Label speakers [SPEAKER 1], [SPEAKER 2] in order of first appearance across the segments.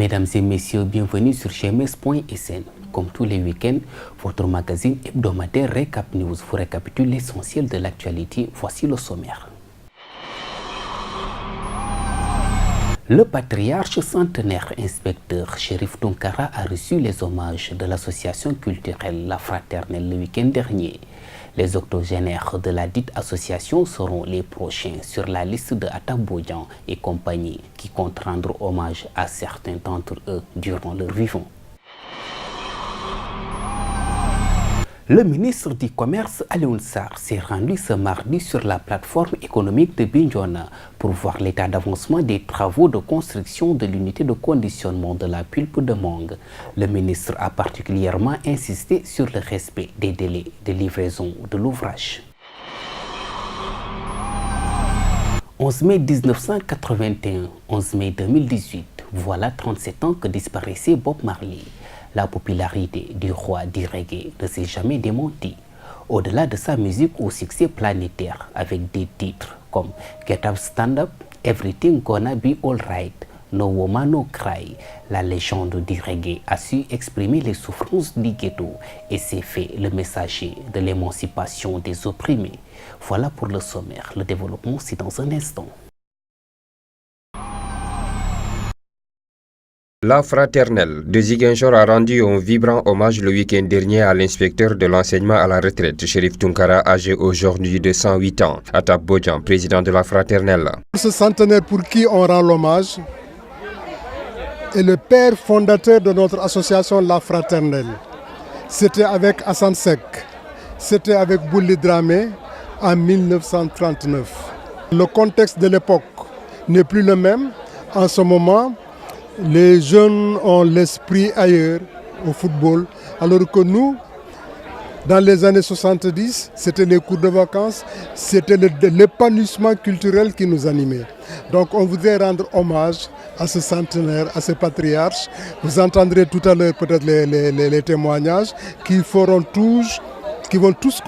[SPEAKER 1] Mesdames et messieurs, bienvenue sur gms.sn. Comme tous les week-ends, votre magazine hebdomadaire Recap News vous récapitule l'essentiel de l'actualité. Voici le sommaire. Le patriarche centenaire inspecteur Chérif Tounkara a reçu les hommages de l'association culturelle La Fraternelle le week-end dernier. Les octogénaires de la dite association seront les prochains sur la liste de Atta Bodian et compagnie qui comptent rendre hommage à certains d'entre eux durant leur vivant. Le ministre du Commerce, Alioune Sarr, s'est rendu ce mardi sur la plateforme économique de Bignona pour voir l'état d'avancement des travaux de construction de l'unité de conditionnement de la pulpe de mangue. Le ministre a particulièrement insisté sur le respect des délais de livraison de l'ouvrage. 11 mai 1981, 11 mai 2018, voilà 37 ans que disparaissait Bob Marley. La popularité du roi du reggae ne s'est jamais démentie. Au-delà de sa musique au succès planétaire avec des titres comme Get Up Stand Up, Everything Gonna Be Alright, No Woman No Cry, la légende du reggae a su exprimer les souffrances du ghetto et s'est fait le messager de l'émancipation des opprimés. Voilà pour le sommaire. Le développement, c'est dans un instant.
[SPEAKER 2] La Fraternelle de Ziguinchor a rendu un vibrant hommage le week-end dernier à l'inspecteur de l'enseignement à la retraite, Chérif Tounkara, âgé aujourd'hui de 108 ans. Atta Bodian, président de la Fraternelle.
[SPEAKER 3] Ce centenaire pour qui on rend l'hommage est le père fondateur de notre association La Fraternelle. C'était avec Hassan Sek, c'était avec Bouli Dramé en 1939. Le contexte de l'époque n'est plus le même. En ce moment, les jeunes ont l'esprit ailleurs, au football, alors que nous, dans les années 70, c'était les cours de vacances, c'était l'épanouissement culturel qui nous animait. Donc on voudrait rendre hommage à ce centenaire, à ce patriarche. Vous entendrez tout à l'heure peut-être les témoignages qui vont tous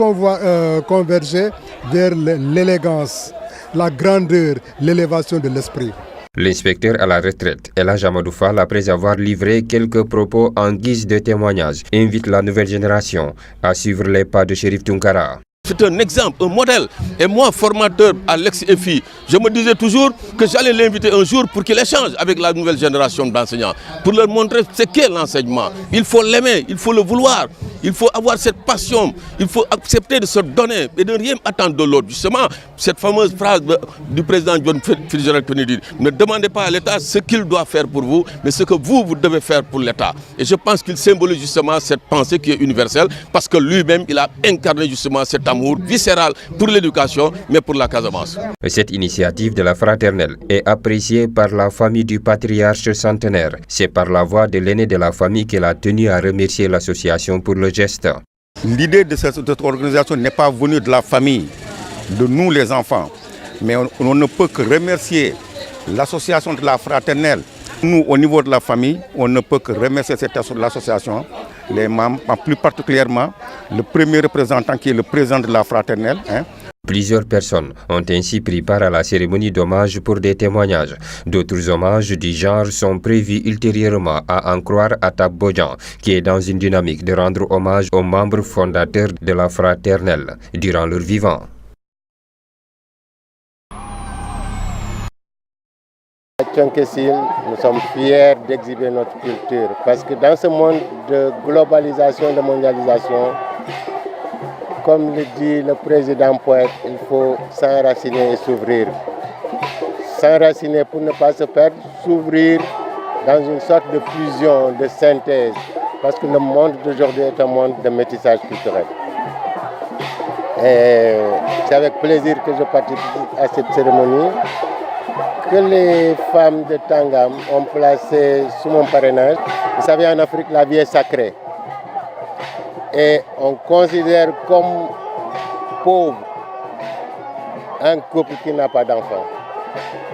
[SPEAKER 3] converger vers l'élégance, la grandeur, l'élévation de l'esprit.
[SPEAKER 2] L'inspecteur à la retraite, Elhadj Amadou Fall, après avoir livré quelques propos en guise de témoignage, invite la nouvelle génération à suivre les pas de Chérif Tounkara.
[SPEAKER 4] C'est un exemple, un modèle. Et moi, formateur à l'ex-EFI, je me disais toujours que j'allais l'inviter un jour pour qu'il échange avec la nouvelle génération d'enseignants, pour leur montrer ce qu'est l'enseignement. Il faut l'aimer, il faut le vouloir, il faut avoir cette passion, il faut accepter de se donner et de rien attendre de l'autre. Justement, cette fameuse phrase du président John Fitzgerald Kennedy, ne demandez pas à l'État ce qu'il doit faire pour vous, mais ce que vous devez faire pour l'État. Et je pense qu'il symbolise justement cette pensée qui est universelle, parce que lui-même, il a incarné justement cet amour viscéral pour l'éducation, mais pour la Casamance.
[SPEAKER 2] Cette initiative de la Fraternelle est appréciée par la famille du patriarche centenaire. C'est par la voix de l'aîné de la famille qu'elle a tenu à remercier l'association pour le geste.
[SPEAKER 5] L'idée de cette organisation n'est pas venue de la famille, de nous les enfants, mais on ne peut que remercier l'association de la Fraternelle. Nous, au niveau de la famille, on ne peut que remercier l'association, les membres, plus particulièrement le premier représentant qui est le président de la Fraternelle.
[SPEAKER 2] Plusieurs personnes ont ainsi pris part à la cérémonie d'hommage pour des témoignages. D'autres hommages du genre sont prévus ultérieurement, à en croire Atta Bodian, qui est dans une dynamique de rendre hommage aux membres fondateurs de la Fraternelle durant leur vivant.
[SPEAKER 6] À Thionck-Essyl, nous sommes fiers d'exhiber notre culture parce que dans ce monde de globalisation, de mondialisation, comme le dit le président poète, il faut s'enraciner et s'ouvrir. S'enraciner pour ne pas se perdre, s'ouvrir dans une sorte de fusion, de synthèse, parce que le monde d'aujourd'hui est un monde de métissage culturel. Et c'est avec plaisir que je participe à cette cérémonie que les femmes de Tangam ont placé sous mon parrainage. Vous savez, en Afrique, la vie est sacrée. Et on considère comme pauvre un couple qui n'a pas d'enfant.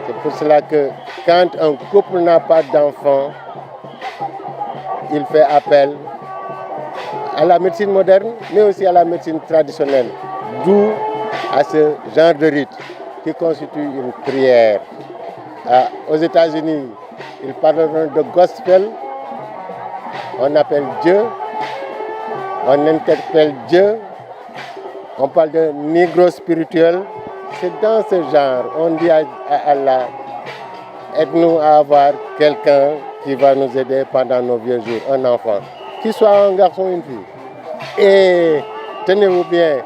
[SPEAKER 6] C'est pour cela que quand un couple n'a pas d'enfant, il fait appel à la médecine moderne, mais aussi à la médecine traditionnelle. D'où à ce genre de rite qui constitue une prière. Aux États-Unis, Ils parleront de gospel. On appelle Dieu. On interpelle Dieu. On parle de négro spirituel. C'est dans ce genre. On dit à Allah, aide-nous à avoir quelqu'un qui va nous aider pendant nos vieux jours, un enfant, qu'il soit un garçon ou une fille. Et tenez-vous bien,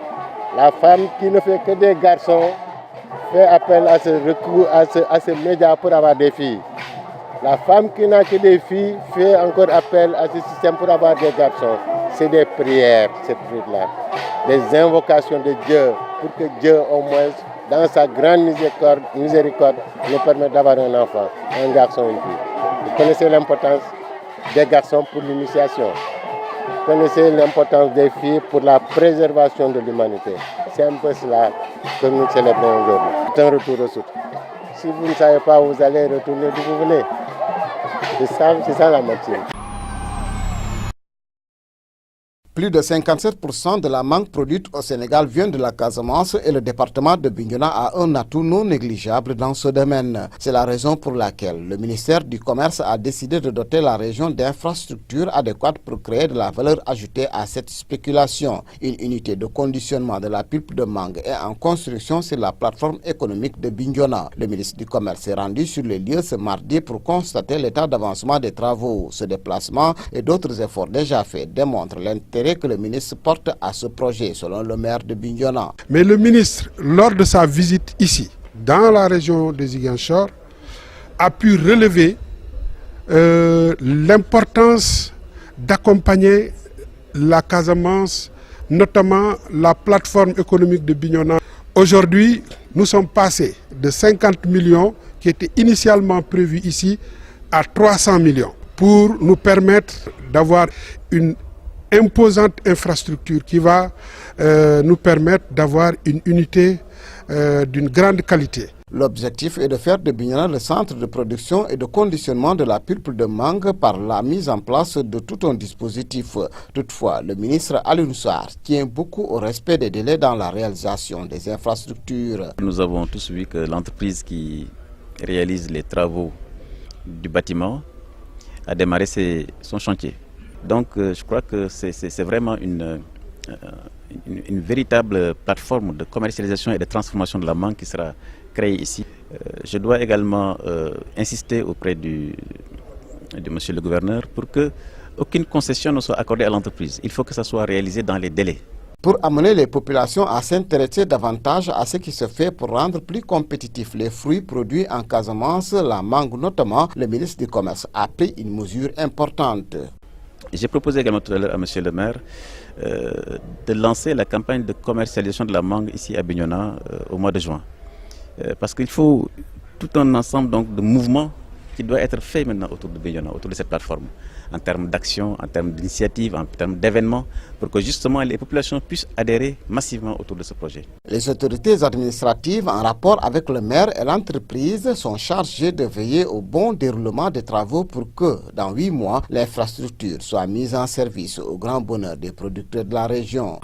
[SPEAKER 6] la femme qui ne fait que des garçons fait appel à ce recours, à ce média pour avoir des filles. La femme qui n'a que des filles fait encore appel à ce système pour avoir des garçons. C'est des prières, cette truc-là. Des invocations de Dieu, pour que Dieu, au moins, dans sa grande miséricorde, nous permette d'avoir un enfant, un garçon et une fille. Vous connaissez l'importance des garçons pour l'initiation. Vous connaissez l'importance des filles pour la préservation de l'humanité. C'est un peu cela que nous célébrons aujourd'hui. C'est un retour aux sources. Si vous ne savez pas où vous allez retourner d'où vous venez, c'est ça la moitié.
[SPEAKER 7] Plus de 57% de la mangue produite au Sénégal vient de la Casamance et le département de Bignona a un atout non négligeable dans ce domaine. C'est la raison pour laquelle le ministère du Commerce a décidé de doter la région d'infrastructures adéquates pour créer de la valeur ajoutée à cette spéculation. Une unité de conditionnement de la pulpe de mangue est en construction sur la plateforme économique de Bignona. Le ministre du Commerce s'est rendu sur les lieux ce mardi pour constater l'état d'avancement des travaux. Ce déplacement et d'autres efforts déjà faits démontrent l'intérêt que le ministre porte à ce projet, selon le maire de Bignona.
[SPEAKER 3] Mais le ministre, lors de sa visite ici, dans la région de Ziguinchor, a pu relever l'importance d'accompagner la Casamance, notamment la plateforme économique de Bignona. Aujourd'hui, nous sommes passés de 50 millions qui étaient initialement prévus ici à 300 millions pour nous permettre d'avoir une imposante infrastructure qui va nous permettre d'avoir une unité d'une grande qualité.
[SPEAKER 7] L'objectif est de faire de Bignona le centre de production et de conditionnement de la pulpe de mangue par la mise en place de tout un dispositif. Toutefois, le ministre Alioune Sarr tient beaucoup au respect des délais dans la réalisation des infrastructures.
[SPEAKER 8] Nous avons tous vu que l'entreprise qui réalise les travaux du bâtiment a démarré son chantier. Donc je crois que c'est vraiment une véritable plateforme de commercialisation et de transformation de la mangue qui sera créée ici. Je dois également insister auprès de monsieur le gouverneur pour qu'aucune concession ne soit accordée à l'entreprise. Il faut que ça soit réalisé dans les délais.
[SPEAKER 7] Pour amener les populations à s'intéresser davantage à ce qui se fait pour rendre plus compétitifs les fruits produits en Casamance, la mangue notamment, le ministre du Commerce a pris une mesure importante.
[SPEAKER 8] J'ai proposé également tout à l'heure à monsieur le maire de lancer la campagne de commercialisation de la mangue ici à Bignona au mois de juin. Parce qu'il faut tout un ensemble donc, de mouvements qui doit être fait maintenant autour de Bignona, autour de cette plateforme, en termes d'action, en termes d'initiatives, en termes d'événements, pour que justement les populations puissent adhérer massivement autour de ce projet.
[SPEAKER 7] Les autorités administratives, en rapport avec le maire et l'entreprise, sont chargées de veiller au bon déroulement des travaux pour que, dans 8 mois, l'infrastructure soit mise en service au grand bonheur des producteurs de la région.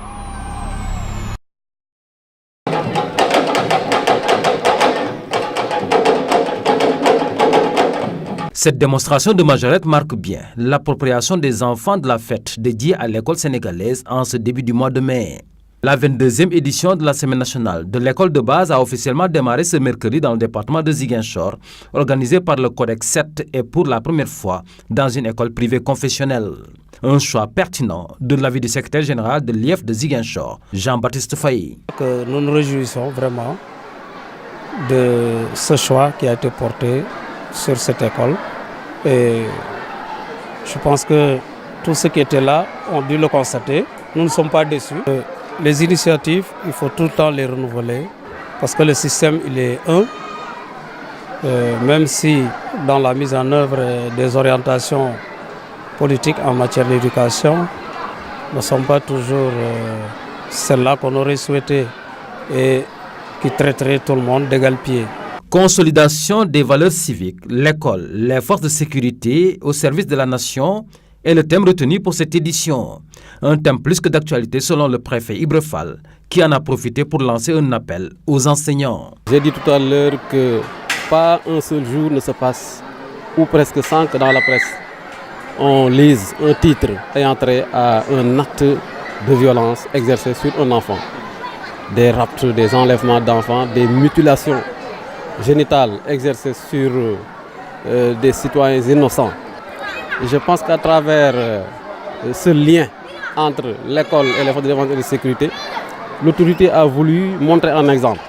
[SPEAKER 9] Cette démonstration de majorette marque bien l'appropriation des enfants de la fête dédiée à l'école sénégalaise en ce début du mois de mai. La 22e édition de la Semaine nationale de l'école de base a officiellement démarré ce mercredi dans le département de Ziguinchor, organisée par le Codex 7 et pour la première fois dans une école privée confessionnelle. Un choix pertinent de l'avis du secrétaire général de l'IEF de Ziguinchor, Jean-Baptiste Faye.
[SPEAKER 10] Nous nous réjouissons vraiment de ce choix qui a été porté sur cette école. Et je pense que tous ceux qui étaient là ont dû le constater. Nous ne sommes pas déçus. Les initiatives, il faut tout le temps les renouveler parce que le système, il est un. Même si dans la mise en œuvre des orientations politiques en matière d'éducation ne sont pas toujours celles-là qu'on aurait souhaité et qui traiteraient tout le monde d'égal pied.
[SPEAKER 9] Consolidation des valeurs civiques, l'école, les forces de sécurité au service de la nation est le thème retenu pour cette édition. Un thème plus que d'actualité selon le préfet Ibrefal, qui en a profité pour lancer un appel aux enseignants.
[SPEAKER 11] J'ai dit tout à l'heure que pas un seul jour ne se passe
[SPEAKER 10] ou presque sans que dans la presse on lise un titre ayant trait à un acte de violence exercé sur un enfant. Des rapts, des enlèvements d'enfants, des mutilations génitales exercées sur des citoyens innocents. Et je pense qu'à travers ce lien entre l'école et les forces de défense et de sécurité, l'autorité a voulu montrer en exemple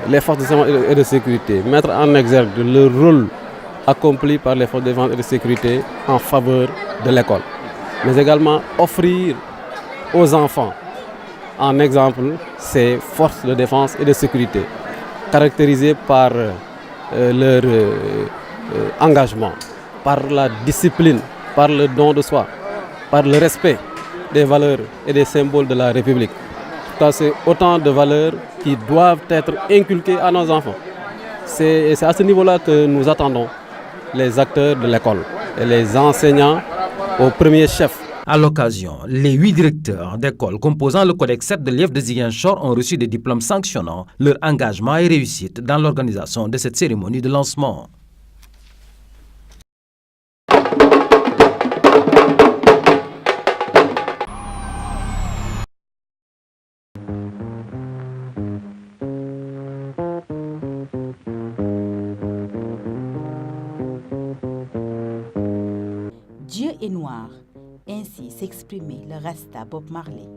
[SPEAKER 10] les forces de défense et de sécurité, mettre en exergue le rôle accompli par les forces de défense et de sécurité en faveur de l'école, mais également offrir aux enfants en exemple ces forces de défense et de sécurité, caractérisées par leur engagement, par la discipline, par le don de soi, par le respect des valeurs et des symboles de la République. C'est autant de valeurs qui doivent être inculquées à nos enfants. C'est à ce niveau-là que nous attendons les acteurs de l'école et les enseignants au premier chef.
[SPEAKER 9] À l'occasion, les 8 directeurs d'école composant le Codex 7 de l'IEF de Ziguinchor ont reçu des diplômes sanctionnant leur engagement et réussite dans l'organisation de cette cérémonie de lancement.
[SPEAKER 11] Dieu est noir, ainsi s'exprimait le Rasta Bob Marley.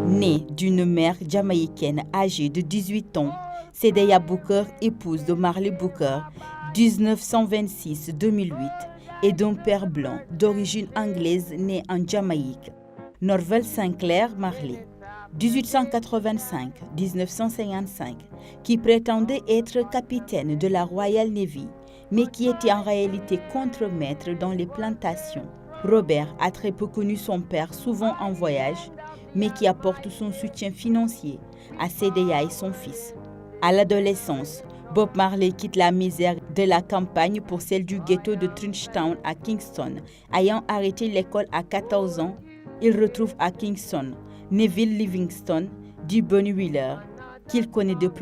[SPEAKER 11] Né d'une mère jamaïcaine âgée de 18 ans, Sedeya Booker, épouse de Marley Booker, 1926-2008, et d'un père blanc d'origine anglaise né en Jamaïque, Norval Sinclair Marley, 1885-1955, qui prétendait être capitaine de la Royal Navy, mais qui était en réalité contremaître dans les plantations. Robert a très peu connu son père, souvent en voyage, mais qui apporte son soutien financier à Sedeya et son fils. À l'adolescence, Bob Marley quitte la misère de la campagne pour celle du ghetto de Trenchtown à Kingston. Ayant arrêté l'école à 14 ans, il retrouve à Kingston Neville Livingston, dit Bunny Wheeler, qu'il connaît depuis